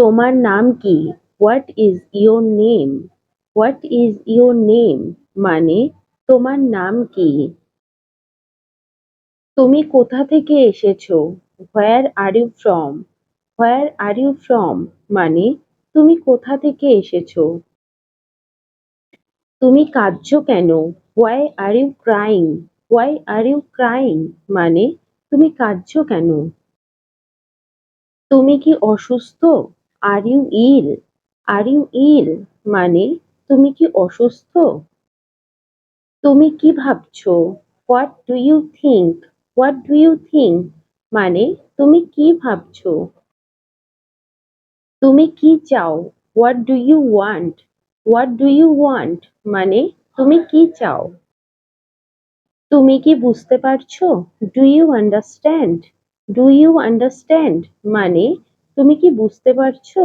তোমার নাম কি? What is your name? What is your name মানে তোমার নাম কি? তুমি কোথা থেকে এসেছো? Where are you from? Where are you from মানে তুমি কোথা থেকে এসেছো? তুমি কাঁদছো কেন? Why are you crying? Why are you crying মানে তুমি কাঁদছো কেন? তুমি কি অসুস্থ? Are you ill? Are you ইল মানে তুমি কি অসুস্থ? তুমি কি ভাবছো? What do you think? What do you think মানে তুমি কি ভাবছো? তুমি কি চাও? What do you want? What do you want মানে তুমি কি চাও? তুমি কি বুঝতে পারছো? Do you understand? Do you understand মানে তুমি কি বুঝতে পারছো?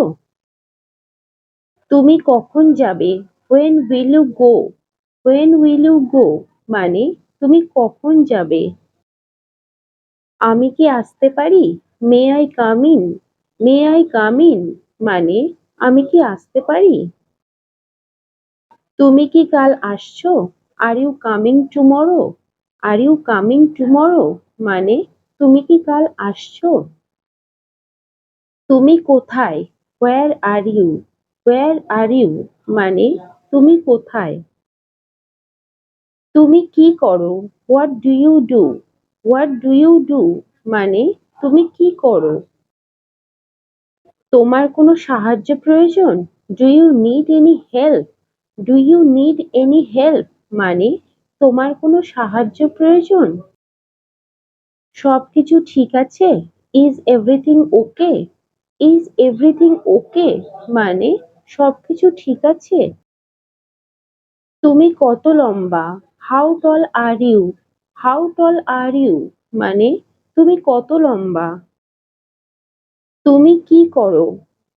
তুমি কখন যাবে? When will you go? When will you go মানে তুমি কখন যাবে? আমি কি আসতে পারি? May I come in? May I come in মানে আমি কি আসতে পারি? তুমি কি কাল আসছো? Are you coming tomorrow? Are you coming tomorrow মানে তুমি কি কাল আসছো? তুমি কোথায়? হোয়ার are you? Where are you মানে তুমি কোথায়? তুমি কি করো? What do you do? What do you do মানে তুমি কি করো? তোমার কোনো সাহায্য প্রয়োজন? Do you need any help? Do you need any help মানে তোমার কোনো সাহায্য প্রয়োজন? সবকিছু ঠিক আছে? Is everything okay? Is everything okay মানে সবকিছু ঠিক আছে? তুমি কত লম্বা? How tall are you? How tall are you মানে তুমি কত লম্বা? তুমি কি করো?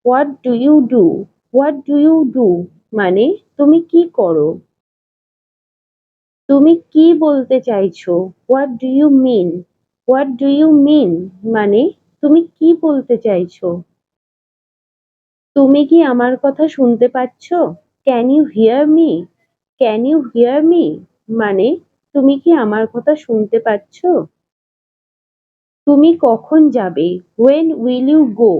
What do you do? What do you do মানে তুমি কি করো? তুমি কি বলতে চাইছো? What do you mean? What do you mean মানে তুমি কি বলতে চাইছো? তুমি কি আমার কথা শুনতে পাচ্ছ? Can you hear me? Can you hear me মানে তুমি কি আমার কথা শুনতে পাচ্ছ? তুমি কখন যাবে? When will you go?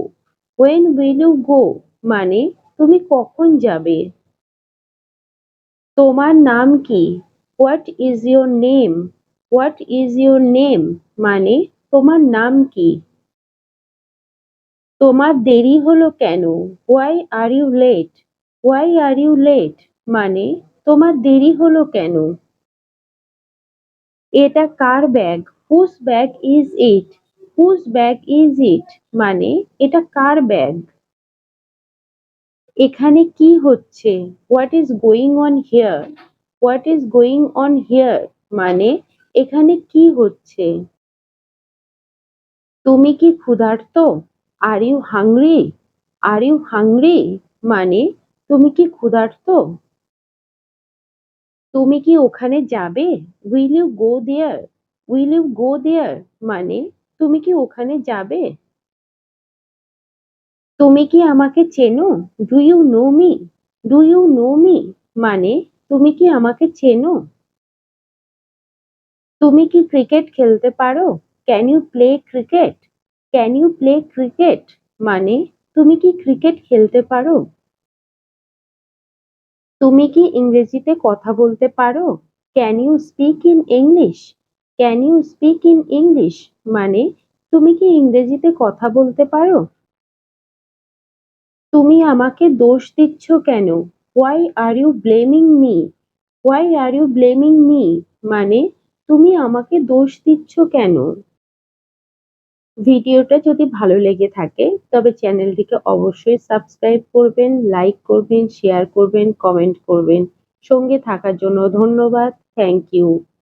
When will you go মানে তুমি কখন যাবে? তোমার নাম কি? What is your name? What is your name মানে তোমার নাম কি? তোমার দেরি হলো কেন? Why are you late? Why are you late মানে তোমার দেরি হলো কেন? এটা কার bag? Whose bag is it? Whose bag is it মানে এটা কার ব্যাগ? এখানে কি হচ্ছে? What is going on here? What is going on here মানে এখানে কি হচ্ছে? তুমি কি ক্ষুধার্ত? Are you hungry? Are you hungry মানে তুমি কি ক্ষুধার্ত? তুমি কি ওখানে যাবে? Will you go there? Will you go there মানে তুমি কি ওখানে যাবে? তুমি কি আমাকে চেনো? Do you know me? Do you know me মানে তুমি কি আমাকে চেনো? তুমি কি ক্রিকেট খেলতে পারো? Can you play cricket? Can you play cricket মানে তুমি কি ক্রিকেট খেলতে পারো? তুমি কি ইংরেজিতে কথা বলতে পারো? Can you speak in English? Can you speak in English মানে তুমি কি ইংরেজিতে কথা বলতে পারো? তুমি আমাকে দোষ দিচ্ছ কেন? Why are you blaming me? Why are you blaming me মানে তুমি আমাকে দোষ দিচ্ছ কেন? ভিডিওটা যদি ভালো লেগে থাকে তবে চ্যানেলটিকে অবশ্যই সাবস্ক্রাইব করবেন, লাইক করবেন, শেয়ার করবেন, কমেন্ট করবেন। সঙ্গে থাকার জন্য ধন্যবাদ। Thank you.